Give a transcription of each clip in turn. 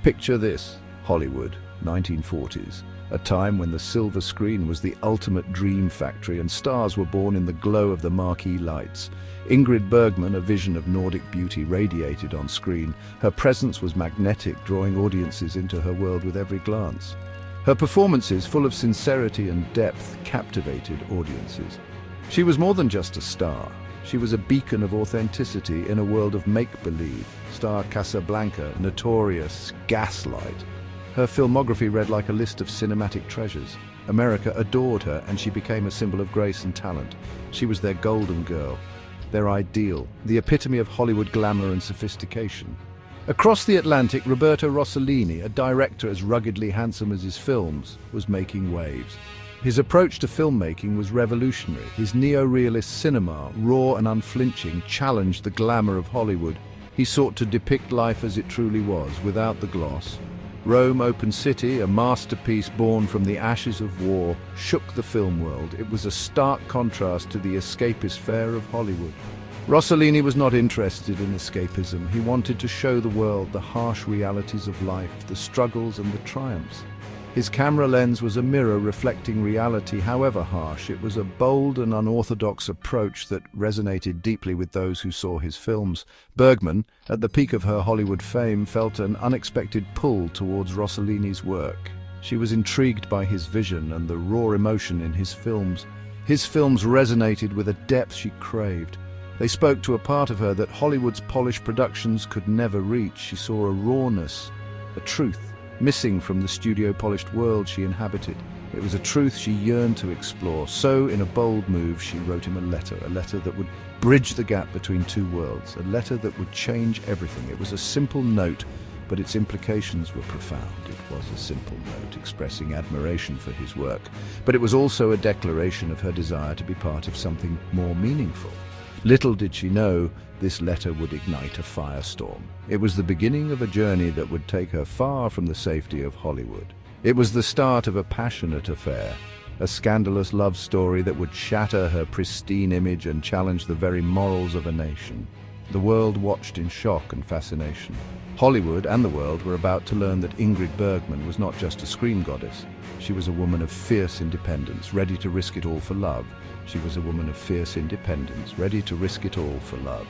Picture this: Hollywood, 1940s, a time when the silver screen was the ultimate dream factory and stars were born in the glow of the marquee lights. Ingrid Bergman, a vision of Nordic beauty, radiated on screen. Her presence was magnetic, drawing audiences into her world with every glance. Her performances, full of sincerity and depth, captivated audiences. She was more than just a star. She was a beacon of authenticity in a world of make-believe. Star Casablanca, Notorious, Gaslight. Her filmography read like a list of cinematic treasures. America adored her, and she became a symbol of grace and talent. She was their golden girl, their ideal, the epitome of Hollywood glamour and sophistication. Across the Atlantic, Roberto Rossellini, a director as ruggedly handsome as his films, was making waves. His approach to filmmaking was revolutionary. His neo-realist cinema, raw and unflinching, challenged the glamour of Hollywood. He sought to depict life as it truly was, without the gloss. Rome, Open City, a masterpiece born from the ashes of war, shook the film world. It was a stark contrast to the escapist fare of Hollywood. Rossellini was not interested in escapism. He wanted to show the world the harsh realities of life, the struggles and the triumphs. His camera lens was a mirror reflecting reality, however harsh. It was a bold and unorthodox approach that resonated deeply with those who saw his films. Bergman, at the peak of her Hollywood fame, felt an unexpected pull towards Rossellini's work. She was intrigued by his vision and the raw emotion in his films. His films resonated with a depth she craved. They spoke to a part of her that Hollywood's polished productions could never reach. She saw a rawness, a truth, missing from the studio-polished world she inhabited. It was a truth she yearned to explore. So, in a bold move, she wrote him a letter that would bridge the gap between two worlds, a letter that would change everything. It was a simple note, but its implications were profound. It was a simple note expressing admiration for his work, but it was also a declaration of her desire to be part of something more meaningful. Little did she know, this letter would ignite a firestorm. It was the beginning of a journey that would take her far from the safety of Hollywood. It was the start of a passionate affair, a scandalous love story that would shatter her pristine image and challenge the very morals of a nation. The world watched in shock and fascination. Hollywood and the world were about to learn that Ingrid Bergman was not just a screen goddess. She was a woman of fierce independence, ready to risk it all for love. She was a woman of fierce independence, ready to risk it all for love.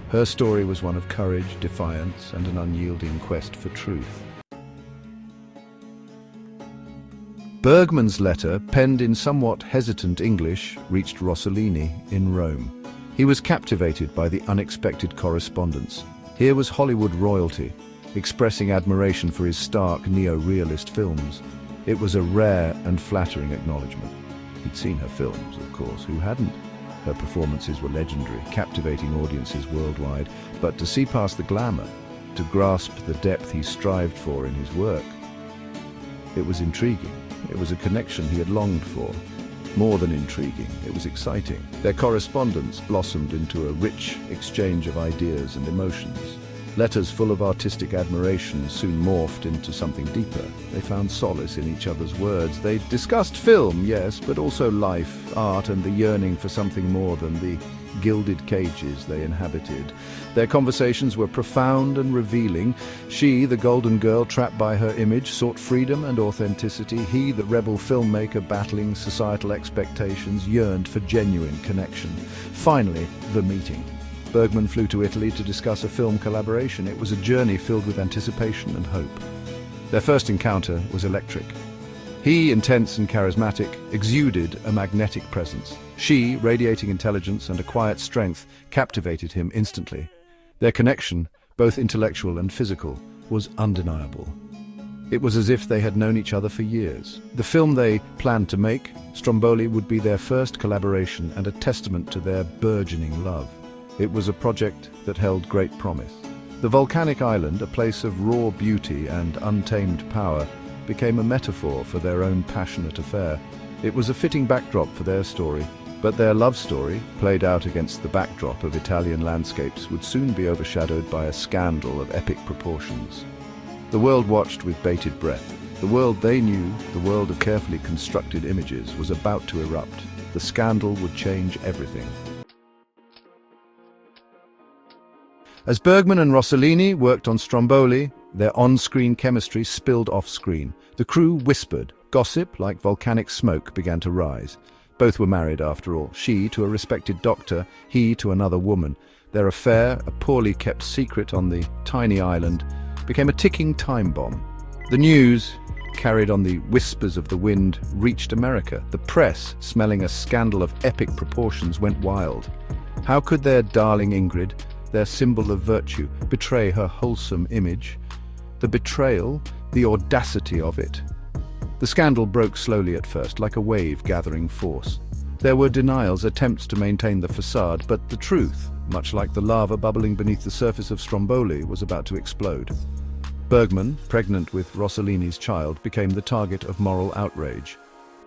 Her story was one of courage, defiance, and an unyielding quest for truth. Bergman's letter, penned in somewhat hesitant English, reached Rossellini in Rome. He was captivated by the unexpected correspondence. Here was Hollywood royalty, expressing admiration for his stark neo-realist films. It was a rare and flattering acknowledgement. He'd seen her films, of course, who hadn't? Her performances were legendary, captivating audiences worldwide, but to see past the glamour, to grasp the depth he strived for in his work, it was intriguing. It was a connection he had longed for. More than intriguing, it was exciting. Their correspondence blossomed into a rich exchange of ideas and emotions. Letters full of artistic admiration soon morphed into something deeper. They found solace in each other's words. They discussed film, yes, but also life, art, and the yearning for something more than the gilded cages they inhabited. Their conversations were profound and revealing. She, the golden girl trapped by her image, sought freedom and authenticity. He, the rebel filmmaker battling societal expectations, yearned for genuine connection. Finally, the meeting. Bergman flew to Italy to discuss a film collaboration. It was a journey filled with anticipation and hope. Their first encounter was electric. He, intense and charismatic, exuded a magnetic presence. She, radiating intelligence and a quiet strength, captivated him instantly. Their connection, both intellectual and physical, was undeniable. It was as if they had known each other for years. The film they planned to make, Stromboli, would be their first collaboration and a testament to their burgeoning love. It was a project that held great promise. The volcanic island, a place of raw beauty and untamed power, became a metaphor for their own passionate affair. It was a fitting backdrop for their story, but their love story, played out against the backdrop of Italian landscapes, would soon be overshadowed by a scandal of epic proportions. The world watched with bated breath. The world they knew, the world of carefully constructed images, was about to erupt. The scandal would change everything. As Bergman and Rossellini worked on Stromboli, Their on-screen chemistry spilled off-screen. The crew whispered. Gossip, like volcanic smoke, began to rise. Both were married, after all. She to a respected doctor, he to another woman. Their affair, a poorly kept secret on the tiny island, became a ticking time bomb. The news, carried on the whispers of the wind, reached America. The press, smelling a scandal of epic proportions, went wild. How could their darling Ingrid, their symbol of virtue, betray her wholesome image? The betrayal, the audacity of it. The scandal broke slowly at first, like a wave gathering force. There were denials, attempts to maintain the facade, but the truth, much like the lava bubbling beneath the surface of Stromboli, was about to explode. Bergman, pregnant with Rossellini's child, became the target of moral outrage.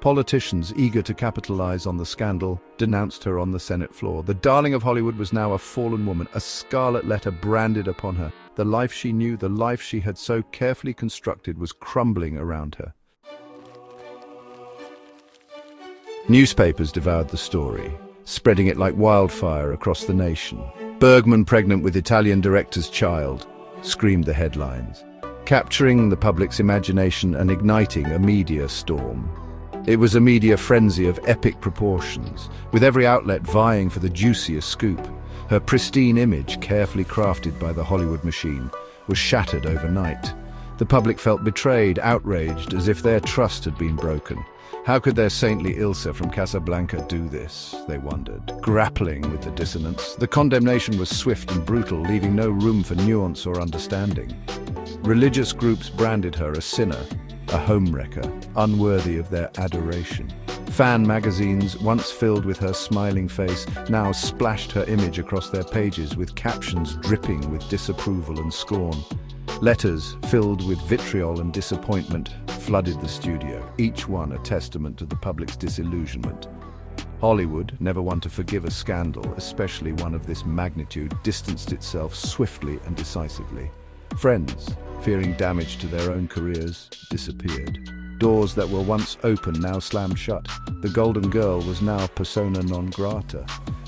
Politicians, eager to capitalize on the scandal, denounced her on the Senate floor. The darling of Hollywood was now a fallen woman, a scarlet letter branded upon her. The life she knew, the life she had so carefully constructed, was crumbling around her. Newspapers devoured the story, spreading it like wildfire across the nation. Bergman pregnant with Italian director's child, screamed the headlines, capturing the public's imagination and igniting a media storm. It was a media frenzy of epic proportions, with every outlet vying for the juiciest scoop. Her pristine image, carefully crafted by the Hollywood machine, was shattered overnight. The public felt betrayed, outraged, as if their trust had been broken. How could their saintly Ilsa from Casablanca do this, they wondered, grappling with the dissonance. The condemnation was swift and brutal, leaving no room for nuance or understanding. Religious groups branded her a sinner, a homewrecker, unworthy of their adoration. Fan magazines, once filled with her smiling face, now splashed her image across their pages with captions dripping with disapproval and scorn. Letters filled with vitriol and disappointment flooded the studio, each one a testament to the public's disillusionment. Hollywood, never one to forgive a scandal, especially one of this magnitude, distanced itself swiftly and decisively. Friends, fearing damage to their own careers, disappeared. Doors that were once open now slammed shut. The Golden Girl was now persona non grata.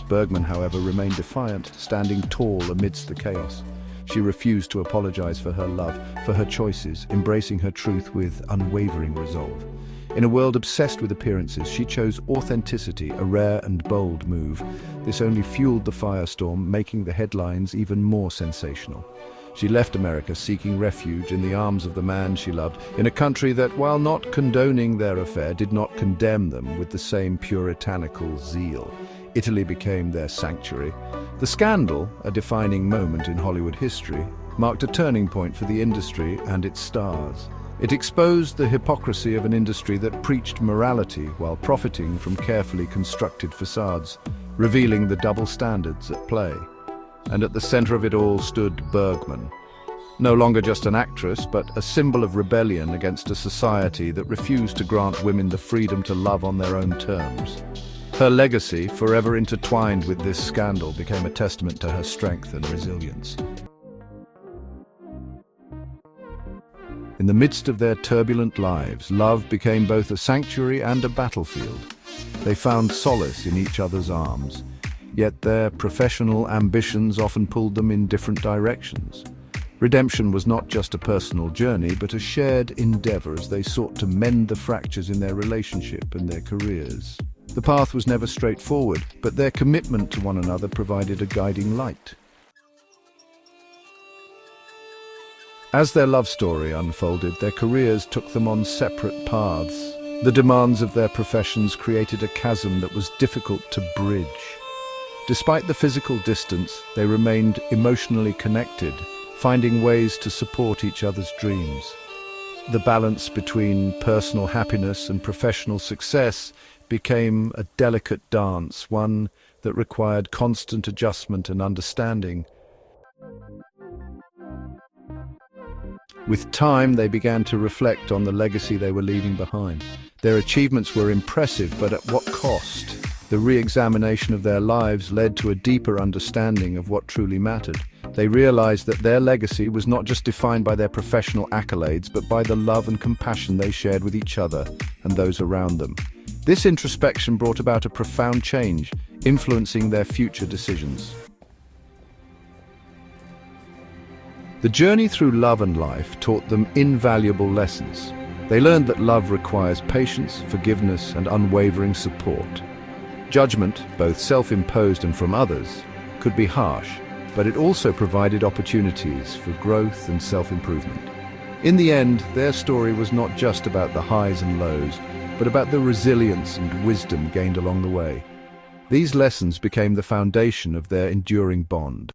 Bergman, however, remained defiant, standing tall amidst the chaos. She refused to apologize for her love, for her choices, embracing her truth with unwavering resolve. In a world obsessed with appearances, she chose authenticity, a rare and bold move. This only fueled the firestorm, making the headlines even more sensational. She left America seeking refuge in the arms of the man she loved, in a country that, while not condoning their affair, did not condemn them with the same puritanical zeal. Italy became their sanctuary. The scandal, a defining moment in Hollywood history, marked a turning point for the industry and its stars. It exposed the hypocrisy of an industry that preached morality while profiting from carefully constructed facades, revealing the double standards at play. And at the center of it all stood Bergman, no longer just an actress, but a symbol of rebellion against a society that refused to grant women the freedom to love on their own terms. Her legacy, forever intertwined with this scandal, became a testament to her strength and resilience. In the midst of their turbulent lives, love became both a sanctuary and a battlefield. They found solace in each other's arms, yet their professional ambitions often pulled them in different directions. Redemption was not just a personal journey, but a shared endeavor as they sought to mend the fractures in their relationship and their careers. The path was never straightforward, but their commitment to one another provided a guiding light. As their love story unfolded, their careers took them on separate paths. The demands of their professions created a chasm that was difficult to bridge. Despite the physical distance, they remained emotionally connected, finding ways to support each other's dreams. The balance between personal happiness and professional success became a delicate dance, one that required constant adjustment and understanding. With time, they began to reflect on the legacy they were leaving behind. Their achievements were impressive, but at what cost? The re-examination of their lives led to a deeper understanding of what truly mattered. They realized that their legacy was not just defined by their professional accolades, but by the love and compassion they shared with each other and those around them. This introspection brought about a profound change, influencing their future decisions. The journey through love and life taught them invaluable lessons. They learned that love requires patience, forgiveness, and unwavering support. Judgment, both self-imposed and from others, could be harsh, but it also provided opportunities for growth and self-improvement. In the end, their story was not just about the highs and lows, but about the resilience and wisdom gained along the way. These lessons became the foundation of their enduring bond.